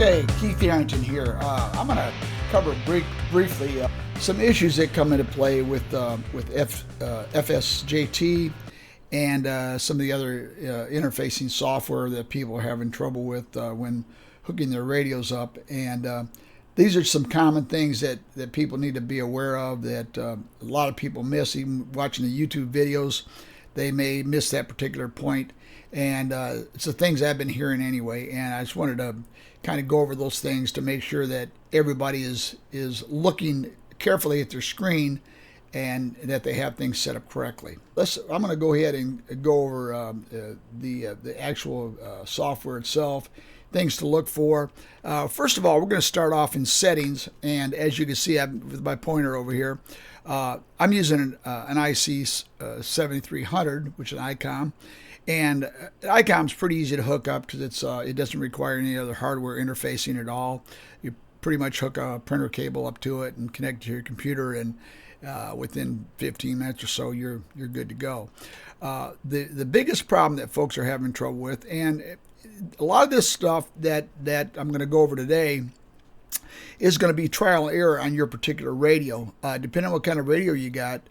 Okay, Keith Harrington here. I'm going to cover briefly some issues that come into play with FSJT and some of the other interfacing software that people are having trouble with when hooking their radios up. And these are some common things that people need to be aware of that a lot of people miss. Even watching the YouTube videos, they may miss that particular point. And it's the things I've been hearing anyway. And I just wanted to kind of go over those things to make sure that everybody is looking carefully at their screen and that they have things set up correctly. I'm going to go ahead and go over the actual software itself, things to look for. First of all, we're going to start off in settings, and as you can see, with my pointer over here, I'm using an IC 7300, which is an ICOM. And ICOM's pretty easy to hook up because it doesn't require any other hardware interfacing at all. You pretty much hook a printer cable up to it and connect it to your computer, and within 15 minutes or so, you're good to go. The biggest problem that folks are having trouble with, and a lot of this stuff that I'm going to go over today, is going to be trial and error on your particular radio. Depending on what kind of radio you got,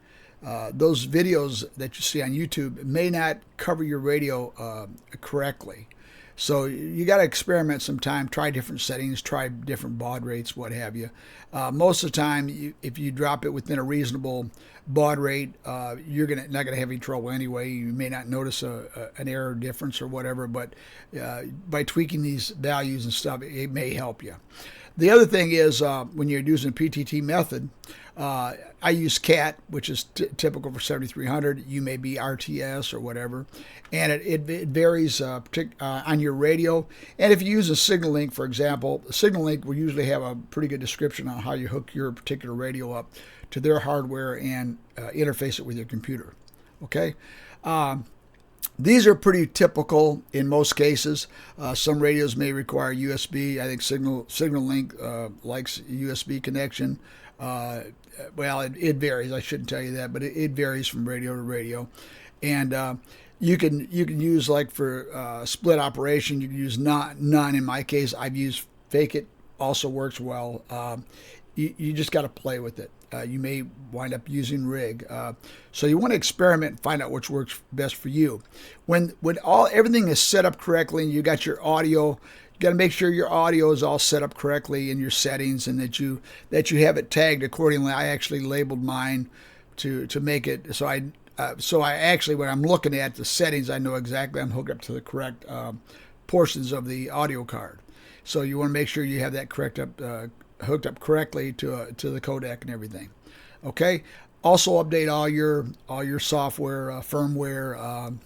those videos that you see on YouTube may not cover your radio correctly. So you got to experiment sometime, try different settings, try different baud rates, what have you. Most of the time, if you drop it within a reasonable baud rate, you're not going to have any trouble anyway. You may not notice an error difference or whatever, but by tweaking these values and stuff, it may help you. The other thing is when you're using a PTT method, I use CAT, which is typical for 7300. You may be RTS or whatever, and it varies on your radio. And if you use a signal link, for example, a signal link will usually have a pretty good description on how you hook your particular radio up to their hardware and interface it with your computer. Okay. These are pretty typical in most cases. Some radios may require USB. I think Signal Link likes USB connection. Well, it varies. I shouldn't tell you that, but it varies from radio to radio. And you can use, like for split operation, you can use none. In my case, I've used Fake It. Also works well. You just got to play with it. You may wind up using rig. So you want to experiment and find out which works best for you. When everything is set up correctly and you got your audio, you got to make sure your audio is all set up correctly in your settings and that you have it tagged accordingly. I actually labeled mine to make it so I actually, when I'm looking at the settings, I know exactly I'm hooked up to the correct portions of the audio card. So you want to make sure you have that hooked up correctly to the codec and everything. Okay. Also update all your software, firmware,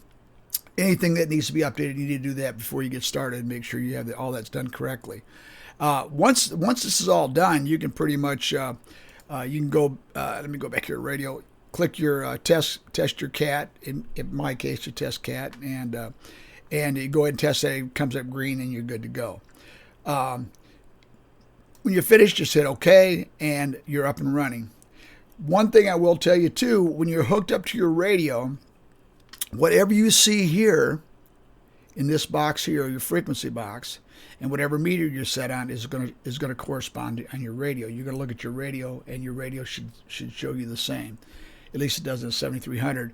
anything that needs to be updated. You need to do that before you get started and make sure you have all that's done correctly. Once this is all done, you can pretty much you can go. Let me go back to your radio. Click your test your CAT. In my case, you test CAT, and you go ahead and test that. It comes up green, and you're good to go. When you're finished, just hit OK, and you're up and running. One thing I will tell you, too, when you're hooked up to your radio, whatever you see here in this box here, your frequency box, and whatever meter you're set on is going to correspond on your radio. You're going to look at your radio, and your radio should show you the same. At least it does in 7300.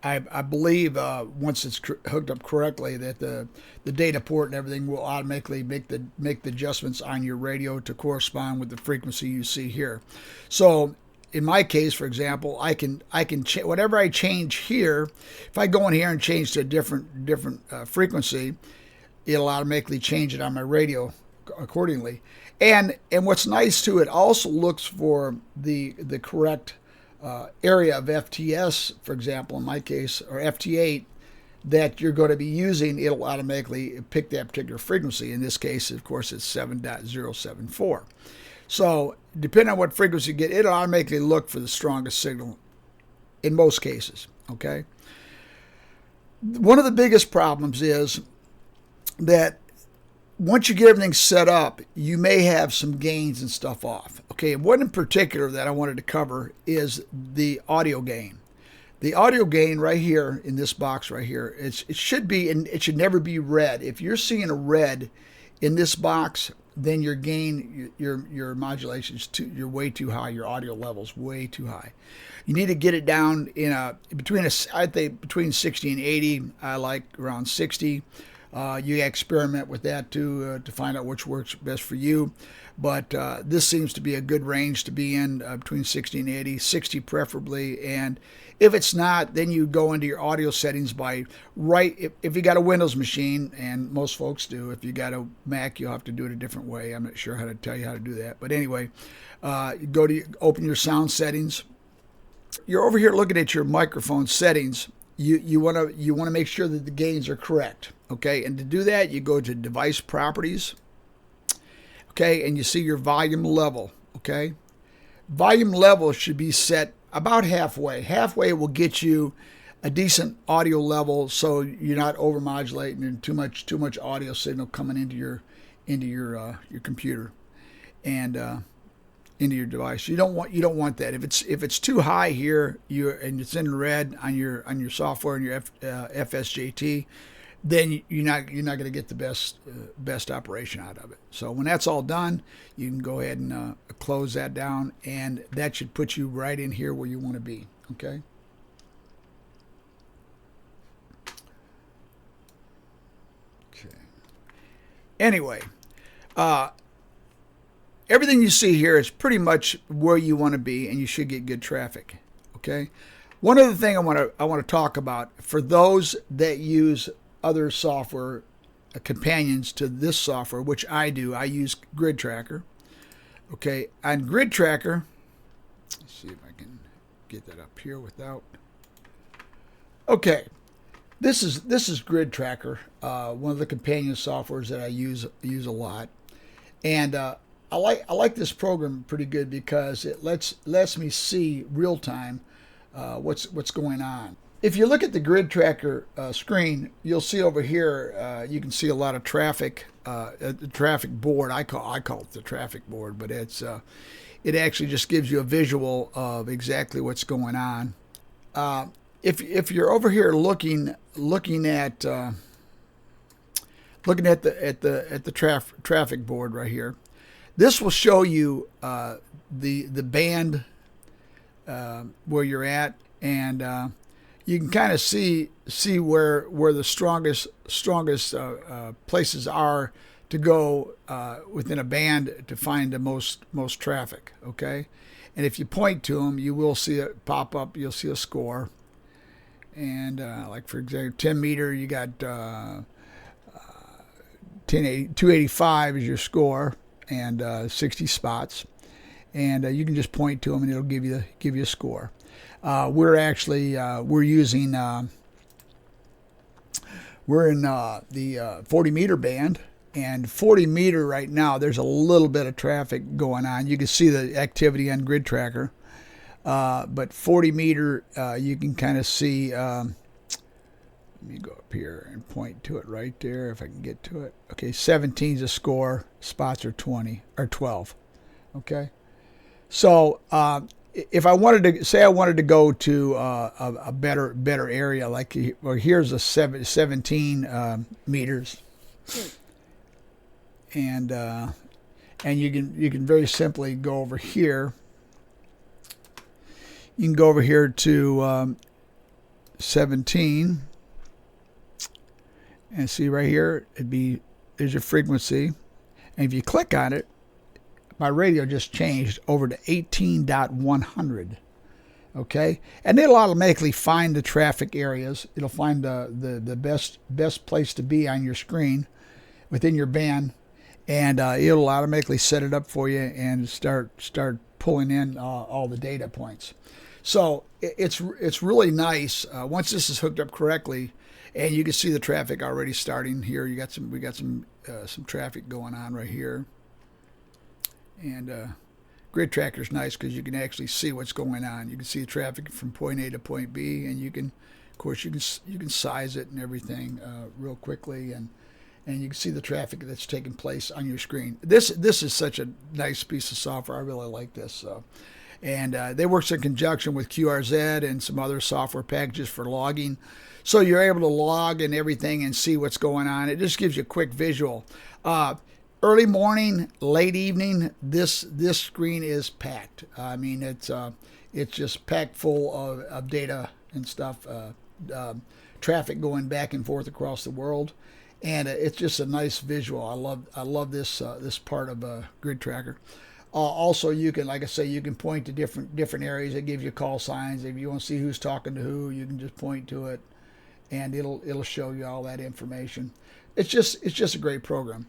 I believe once it's hooked up correctly that the data port and everything will automatically make the adjustments on your radio to correspond with the frequency you see here. So in my case, for example, I can whatever I change here, if I go in here and change to a different frequency, it'll automatically change it on my radio accordingly. And what's nice too, it also looks for the correct area of FTS, for example, in my case, or FT8, that you're going to be using. It'll automatically pick that particular frequency. In this case, of course, it's 7.074. So depending on what frequency you get, it'll automatically look for the strongest signal in most cases, okay? One of the biggest problems is that once you get everything set up, you may have some gains and stuff off. Okay, and one in particular that I wanted to cover is the audio gain. The audio gain right here in this box right here, it should be, and it should never be red. If you're seeing a red in this box, then your gain, your modulation is you're way too high. Your audio level's way too high. You need to get it down in I'd say between 60 and 80. I like around 60. You experiment with that to find out which works best for you. But this seems to be a good range to be in, between 60 and 80, 60 preferably. And if it's not, then you go into your audio settings by if you got a Windows machine, and most folks do. If you got a Mac, you'll have to do it a different way. I'm not sure how to tell you how to do that. But anyway, open your sound settings. You're over here looking at your microphone settings. You want to make sure that the gains are correct. Okay, and to do that, you go to Device Properties. Okay, and you see your volume level. Okay, volume level should be set about halfway. Halfway will get you a decent audio level, so you're not overmodulating and too much audio signal coming into your computer and into your device. You don't want that. If it's too high here, and it's in red on your software and your Wsjt, then you're not going to get the best operation out of it. So when that's all done, you can go ahead and close that down, and that should put you right in here where you want to be. Okay. Okay. Anyway, everything you see here is pretty much where you want to be, and you should get good traffic. Okay. One other thing I want to talk about for those that use other software companions to this software, which I do. I use Grid Tracker. Okay, on Grid Tracker, let's see if I can get that up here without. Okay, this is Grid Tracker, one of the companion softwares that I use a lot, and I like this program pretty good because it lets me see real time what's going on. If you look at the Grid Tracker screen, you'll see over here, you can see a lot of traffic, the traffic board. I call it the traffic board, but it actually just gives you a visual of exactly what's going on. If you're over here looking at the traffic board right here, this will show you the band where you're at, and you can kind of see where the strongest places are to go within a band to find the most traffic. Okay, and if you point to them, you will see it pop up. You'll see a score, and like for example, 10 meter, you got 285 is your score, and 60 spots, and you can just point to them, and it'll give you a score. We're using we're in the 40 meter band, and 40 meter right now there's a little bit of traffic going on. You can see the activity on Grid Tracker, but 40 meter you can kind of see. Let me go up here and point to it right there if I can get to it. Okay, 17 is a score. Spots are 20 or 12. Okay, so if I wanted to go to a better area, like here's a 17 meters, and you can very simply go over here. You can go over here to 17, and see right here there's your frequency, and if you click on it, my radio just changed over to 18.100. Okay, and it'll automatically find the traffic areas. It'll find the best place to be on your screen within your band, and it'll automatically set it up for you and start pulling in all the data points. So it's really nice once this is hooked up correctly, and you can see the traffic already starting here. We got some traffic going on right here. And Grid Tracker is nice because you can actually see what's going on. You can see the traffic from point A to point B, and you can size it and everything real quickly, and you can see the traffic that's taking place on your screen. This is such a nice piece of software. I really like this. And they work in conjunction with QRZ and some other software packages for logging, so you're able to log and everything and see what's going on. It just gives you a quick visual. early morning, late evening, this screen is packed. I mean, it's just packed full of data and stuff, traffic going back and forth across the world, and it's just a nice visual. I love this part of Grid Tracker. Also, you can, like I say, you can point to different areas. It gives you call signs. If you want to see who's talking to who, you can just point to it, and it'll show you all that information. It's just a great program.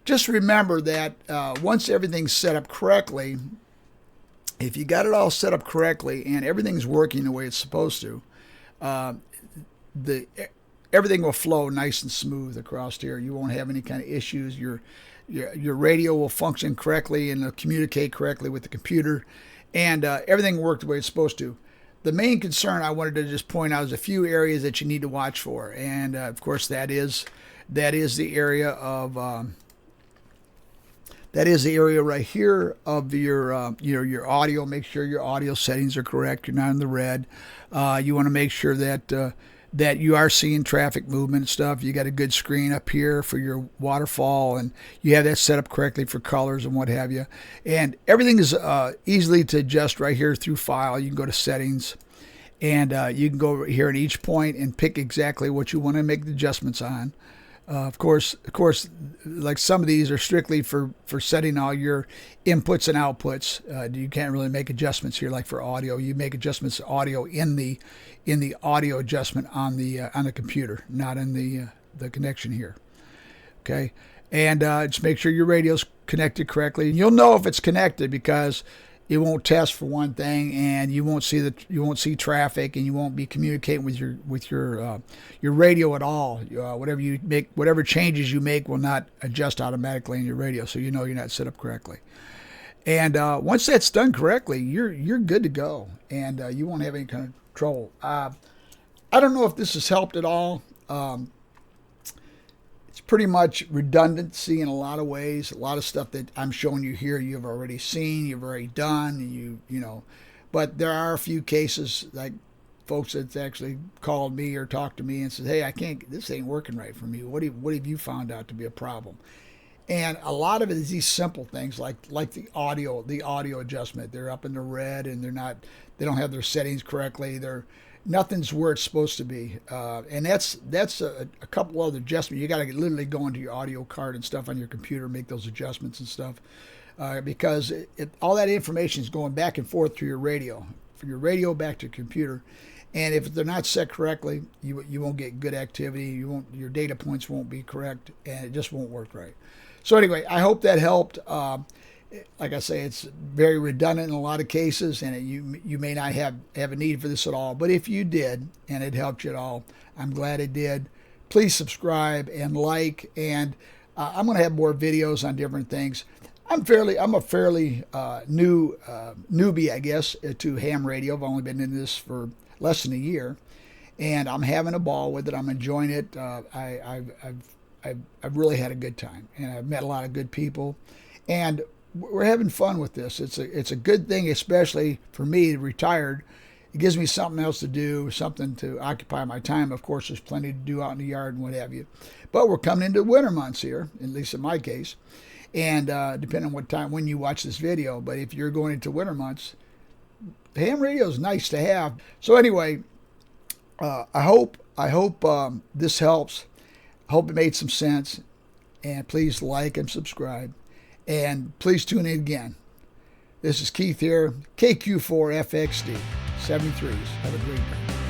Just remember that once everything's set up correctly, if you got it all set up correctly and everything's working the way it's supposed to, everything will flow nice and smooth across here. You won't have any kind of issues. Your radio will function correctly and it'll communicate correctly with the computer, and everything will work the way it's supposed to. The main concern I wanted to just point out is a few areas that you need to watch for, and of course that is the area of that is the area right here of your audio. Make sure your audio settings are correct. You're not in the red. You want to make sure that that you are seeing traffic movement and stuff. You got a good screen up here for your waterfall, and you have that set up correctly for colors and what have you. And everything is easily to adjust right here through File. You can go to Settings, and you can go over here at each point and pick exactly what you want to make the adjustments on. Of course, like some of these are strictly for setting all your inputs and outputs. You can't really make adjustments here, like for audio. You make adjustments to audio in the audio adjustment on the computer, not in the connection here. Okay, and just make sure your radio's connected correctly. And you'll know if it's connected because it won't test, for one thing, and you won't see traffic, and you won't be communicating with your radio at all. Whatever changes you make will not adjust automatically in your radio, so you know you're not set up correctly. And once that's done correctly, you're good to go, and you won't have any kind of trouble. I don't know if this has helped at all. It's pretty much redundancy in a lot of ways. A lot of stuff that I'm showing you here, you've already seen, you've already done, and you know. But there are a few cases, like folks that's actually called me or talked to me and said, "Hey, this ain't working right for me. What have you found out to be a problem?" And a lot of it is these simple things, like the audio adjustment. They're up in the red, and they don't have their settings correctly. Nothing's where it's supposed to be, and that's a couple other adjustments. You got to literally go into your audio card and stuff on your computer, make those adjustments and stuff, because all that information is going back and forth through your radio, from your radio back to your computer, and if they're not set correctly, you won't get good activity. Your data points won't be correct, and it just won't work right. So anyway, I hope that helped. Like I say, it's very redundant in a lot of cases, and you may not have a need for this at all. But if you did, and it helped you at all, I'm glad it did. Please subscribe and like, and I'm going to have more videos on different things. I'm a fairly new newbie, I guess, to ham radio. I've only been in this for less than a year, and I'm having a ball with it. I'm enjoying it. I've really had a good time, and I've met a lot of good people, and we're having fun with this. It's a good thing, especially for me, retired. It gives me something else to do, something to occupy my time. Of course, there's plenty to do out in the yard and what have you. But we're coming into winter months here, at least in my case, and depending on when you watch this video. But if you're going into winter months, ham radio is nice to have. So anyway, I hope this helps. I hope it made some sense, and please like and subscribe. And please tune in again. This is Keith here, KQ4FXD 73s. Have a great day.